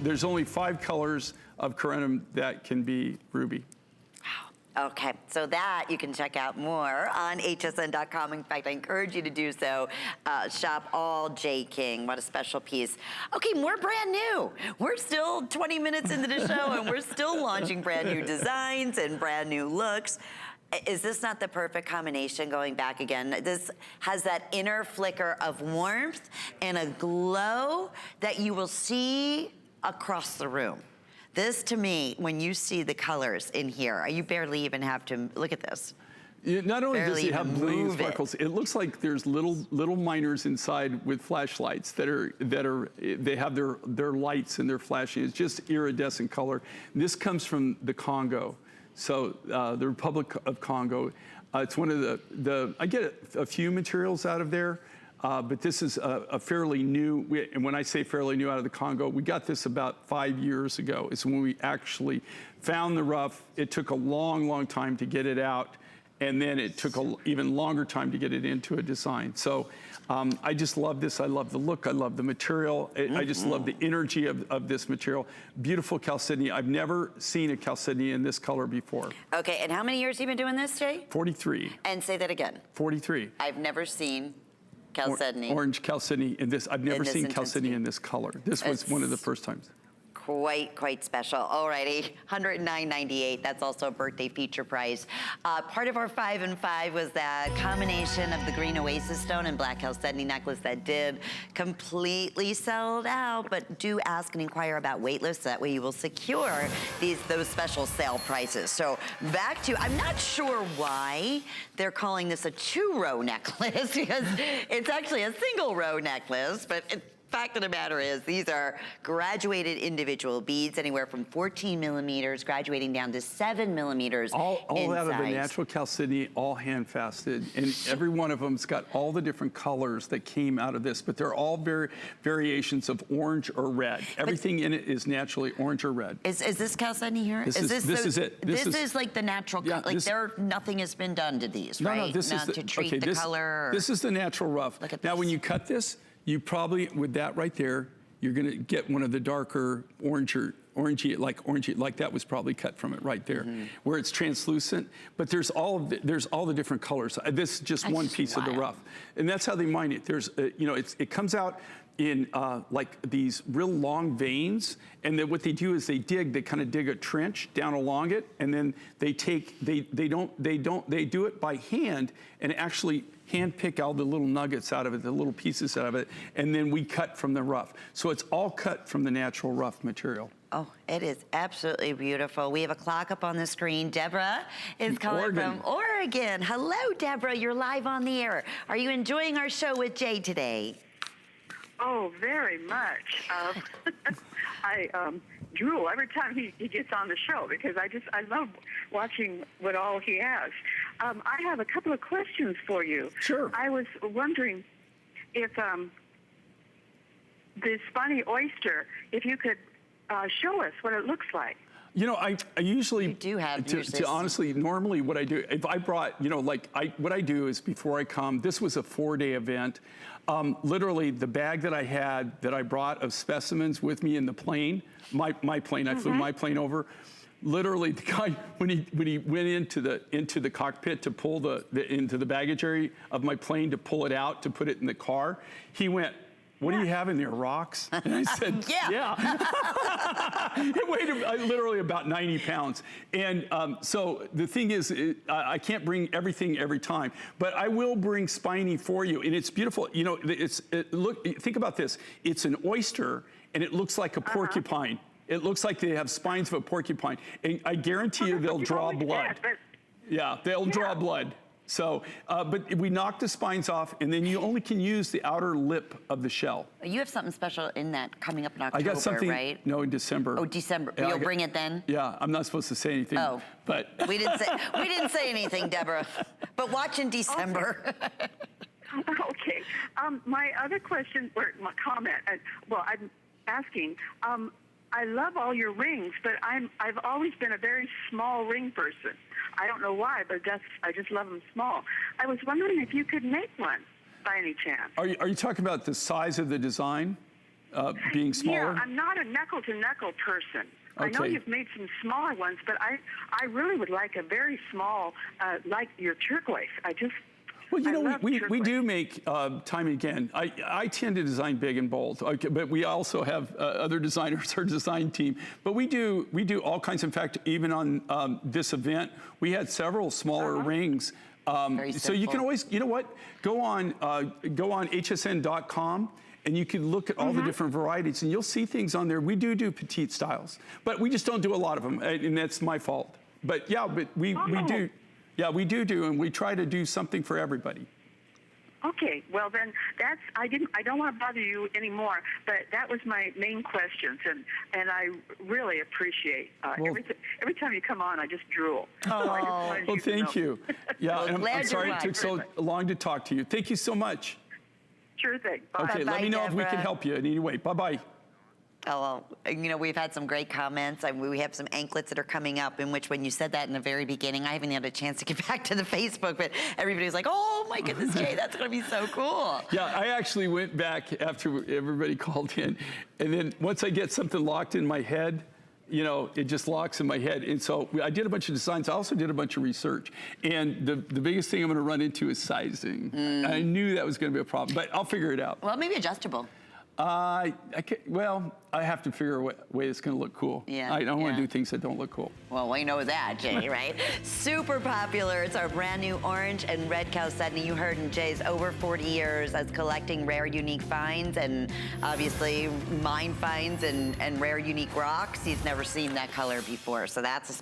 There's only 5 colors of corundum that can be ruby. Okay, so that you can check out more on hsn.com. In fact, I encourage you to do so. Shop all J. King. What a special piece. Okay, more brand new. We're still 20 minutes into the show and we're still launching brand new designs and brand new looks. Is this not the perfect combination going back again? This has that inner flicker of warmth and a glow that you will see across the room. This, to me, when you see the colors in here, you barely even have to look at this. Not only does it have brilliant sparkles, it looks like there's little miners inside with flashlights they have their lights and they're flashing. It's just iridescent color. This comes from the Congo, so the Republic of Congo. It's one of I get a few materials out of there. But this is a fairly new, and when I say fairly new out of the Congo, we got this about 5 years ago. It's when we actually found the rough. It took a long time to get it out, and then it took an even longer time to get it into a design. So I just love this. I love the look. I love the material. I just love the energy of this material. Beautiful Chalcedony. I've never seen a Chalcedony in this color before. Okay, and how many years have you been doing this, Jay? 43. And say that again. 43. I've never seen Chalcedony. Orange Chalcedony in this. I've never seen Chalcedony in this color. This was one of the first times. Quite special. Alrighty, $109.98. That's also a birthday feature price. Part of our 5 and 5 was that combination of the green oasis stone and black Chalcedony necklace that did completely sold out. But do ask and inquire about wait lists. That way you will secure those special sale prices. So back to, I'm not sure why they're calling this a 2-row necklace because it's actually a single row necklace, but fact of the matter is, these are graduated individual beads, anywhere from 14 millimeters, graduating down to 7 millimeters. All out of the natural Chalcedony, all hand faceted, and every one of them's got all the different colors that came out of this, but they're all variations of orange or red. Everything in it is naturally orange or red. Is this Chalcedony here? This is it. This is like the natural, yeah, like nothing has been done to these, right? No, this is to treat the color. This is the natural rough. Look at now, this. when you cut this, you probably, with that right there, you're gonna get one of the darker orangey, like that was probably cut from it right there, where it's translucent. But there's all the different colors. This is just one piece of the rough, and that's how they mine it. There's, it comes out in like these real long veins, and then what they do is they kind of dig a trench down along it, and then they do it by hand and actually hand pick all the little nuggets out of it, the little pieces out of it, and then we cut from the rough. So it's all cut from the natural rough material. Oh, it is absolutely beautiful. We have a clock up on the screen. Deborah is calling from Oregon. Hello, Deborah. You're live on the air. Are you enjoying our show with Jay today? Oh, very much. I drool every time he gets on the show because I love watching what all he has. I have a couple of questions for you. Sure. I was wondering if the spiny oyster, if you could show us what it looks like. You know, I usually you do have honestly, normally what I do, if I brought, what I do is before I come, this was a 4-day event. Literally, the bag that I had that I brought of specimens with me in the plane, my plane, I flew my plane over. Literally, the guy when he went into the cockpit to pull into the baggage area of my plane to pull it out to put it in the car, he went, "What do you have in there, rocks?" And I said, yeah. It weighed literally about 90 pounds. And so the thing is, I can't bring everything every time, but I will bring spiny for you. And it's beautiful. You know, look, think about this. It's an oyster, and it looks like a porcupine. It looks like they have spines of a porcupine. And I guarantee you they'll draw blood. Yeah, they'll draw blood. So, but we knock the spines off, and then you only can use the outer lip of the shell. You have something special in that coming up in October, I got something, right? No, in December. Oh, December. Yeah, you'll bring it then? Yeah, I'm not supposed to say anything. Oh, but we didn't say anything, Deborah. But watch in December. Okay. My other question, or my comment, I'm asking. I love all your rings, but I've always been a very small ring person. I don't know why, but I just love them small. I was wondering if you could make one by any chance. Are you talking about the size of the design? being smaller? Yeah, I'm not a knuckle-to-knuckle person. I know Okay. you've made some smaller ones, but I really would like a very small, like your turquoise. Well, you I know, love we turquoise. do make time and again. I tend to design big and bold, okay, but we also have other designers, our design team. But we do all kinds. In fact, even on this event, we had several smaller rings. Very So you can simple. always, you know what, go on hsn.com. And you can look at all the different varieties, and you'll see things on there. We do petite styles, but we just don't do a lot of them, and that's my fault. But yeah, but we do. Yeah, we do, and we try to do something for everybody. Okay, well then I don't want to bother you anymore, but that was my main questions, and I really appreciate every time you come on, I just drool. So I just wanted Well, you to thank know. you. Yeah, and glad I'm you're sorry it right. took so long to talk to you. Thank you so much. Sure thing. Bye. Okay, let Bye-bye, me know if we Deborah. can help you in any way. Bye-bye. Oh, well, you know, we've had some great comments. We have some anklets that are coming up, in which when you said that in the very beginning, I haven't had a chance to get back to the Facebook, but everybody's like, oh my goodness, Jay, that's going to be so cool. Yeah, I actually went back after everybody called in, and then once I get something locked in my head, you know, it just locks in my head. And so I did a bunch of designs. I also did a bunch of research. And the biggest thing I'm going to run into is sizing. I knew that was going to be a problem, but I'll figure it out. Well, maybe adjustable. I have to figure a way it's going to look cool. Yeah, I don't want yeah. to do things that don't look cool. Well, we know that, Jay, right? Super popular. It's our brand new orange and red Chalcedony. You heard in Jay's over 40 years as collecting rare, unique finds, and obviously mine finds and rare, unique rocks. He's never seen that color before, so that's a